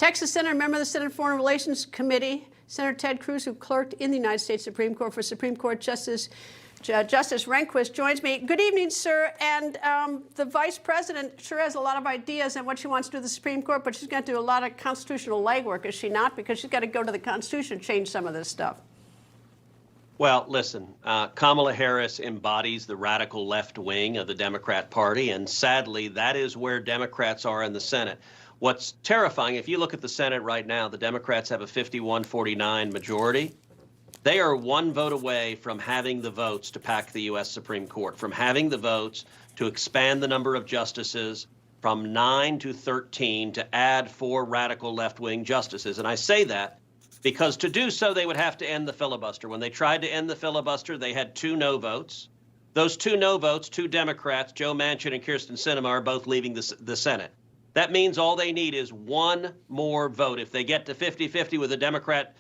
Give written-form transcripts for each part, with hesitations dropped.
Texas Senator, member of the Senate Foreign Relations Committee, Senator Ted Cruz, who clerked in the United States Supreme Court for Supreme Court Justice Rehnquist, joins me. Good evening, sir. And the vice president sure has a lot of ideas on what she wants to do with the Supreme Court, but she's got to do a lot of constitutional legwork, is she not? Because she's got to go to the Constitution and change some of this stuff. Well, listen, Kamala Harris embodies the radical left wing of the Democrat Party, and sadly, that is where Democrats are in the Senate. What's terrifying, if you look at the Senate right now, the Democrats have a 51-49 majority. They are one vote away from having the votes to pack the U.S. Supreme Court, from having the votes to expand the number of justices from 9 to 13 to add 4 radical left-wing justices. And I say that because to do so, they would have to end the filibuster. When they tried to end the filibuster, they had 2 no votes. Those 2 no votes, 2 Democrats, Joe Manchin and Kyrsten Sinema, are both leaving the Senate. That means all they need is 1 more vote. If they get to 50-50 with a Democrat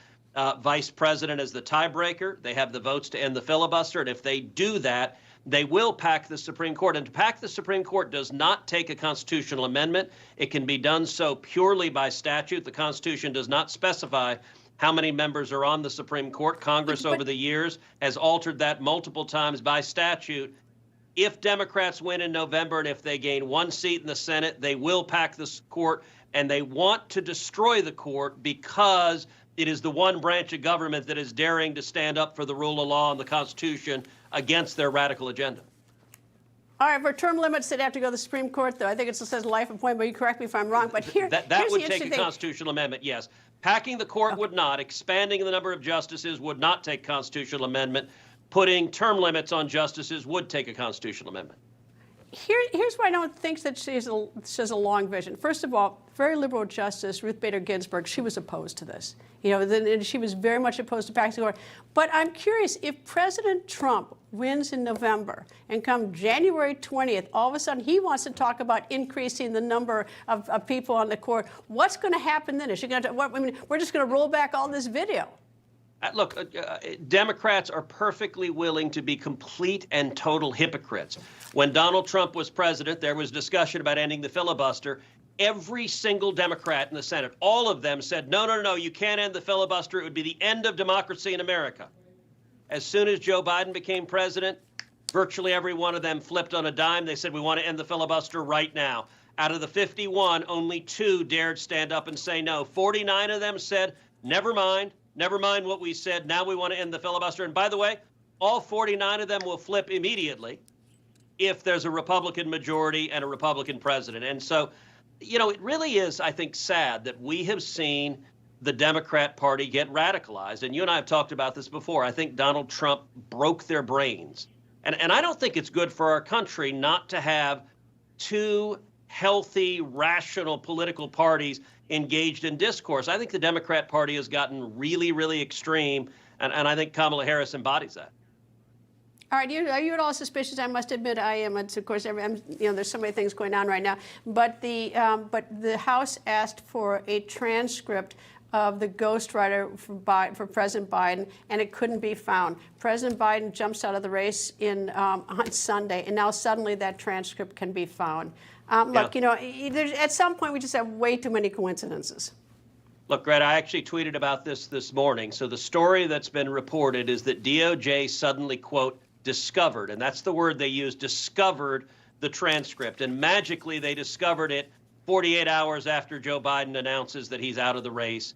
vice president as the tiebreaker, they have the votes to end the filibuster. And if they do that, they will pack the Supreme Court. And to pack the Supreme Court does not take a constitutional amendment. It can be done so purely by statute. The Constitution does not specify how many members are on the Supreme Court. Congress over the years has altered that multiple times by statute. If Democrats win in November and if they gain 1 seat in the Senate, they will pack this court, and they want to destroy the court because it is the one branch of government that is daring to stand up for the rule of law and the Constitution against their radical agenda. All right, for term limits, they'd have to go to the Supreme Court, though. I think it says life appointment, but you correct me if I'm wrong. But that would take a constitutional amendment, yes. Packing the court would not. Expanding the number of justices would not take constitutional amendment. Putting term limits on justices would take a constitutional amendment. Here's why I don't think that she has a long vision. First of all, very liberal Justice Ruth Bader Ginsburg, she was opposed to this. You know, and she was very much opposed to packing the court. But I'm curious, if President Trump wins in November and come January 20th, all of a sudden he wants to talk about increasing the number of people on the court, what's going to happen then? Is she going to? I mean, we're just going to roll back all this video. Look, Democrats are perfectly willing to be complete and total hypocrites. When Donald Trump was president, there was discussion about ending the filibuster. Every single Democrat in the Senate, all of them said, no, no, no, you can't end the filibuster. It would be the end of democracy in America. As soon as Joe Biden became president, virtually every one of them flipped on a dime. They said, we want to end the filibuster right now. Out of the 51, only 2 dared stand up and say no. 49 of them said, never mind. Never mind what we said. Now we want to end the filibuster. And by the way, all 49 of them will flip immediately if there's a Republican majority and a Republican president. And so, you know, it really is, I think, sad that we have seen the Democrat Party get radicalized. And you and I have talked about this before. I think Donald Trump broke their brains. And I don't think it's good for our country not to have 2 healthy, rational political parties engaged in discourse. I think the Democrat Party has gotten really, really extreme, and I think Kamala Harris embodies that. All right, are you at all suspicious? I must admit I am. It's, of course, you know, there's so many things going on right now. But the House asked for a transcript of the ghostwriter for President Biden, and it couldn't be found. President Biden jumps out of the race on Sunday, and now suddenly that transcript can be found. Look, you know, at some point we just have way too many coincidences. Look, Greta, I actually tweeted about this morning. So the story that's been reported is that DOJ suddenly, quote, discovered, and that's the word they used, discovered the transcript. And magically they discovered it 48 hours after Joe Biden announces that he's out of the race.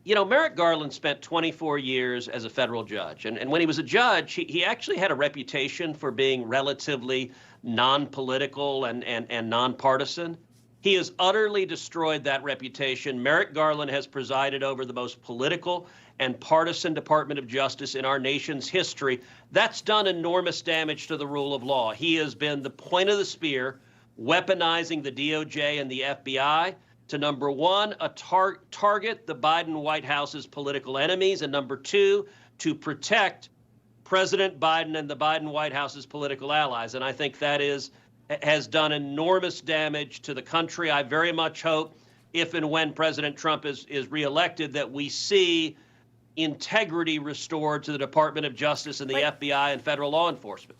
You know, Merrick Garland spent 24 years as a federal judge. And when he was a judge, he actually had a reputation for being relatively non-political and nonpartisan. He has utterly destroyed that reputation. Merrick Garland has presided over the most political and partisan Department of Justice in our nation's history. That's done enormous damage to the rule of law. He has been the point of the spear, weaponizing the DOJ and the FBI to, number 1, target the Biden White House's political enemies, and number 2, to protect President Biden and the Biden White House's political allies. And I think that has done enormous damage to the country. I very much hope if and when President Trump is reelected that we see integrity restored to the Department of Justice and the FBI and federal law enforcement.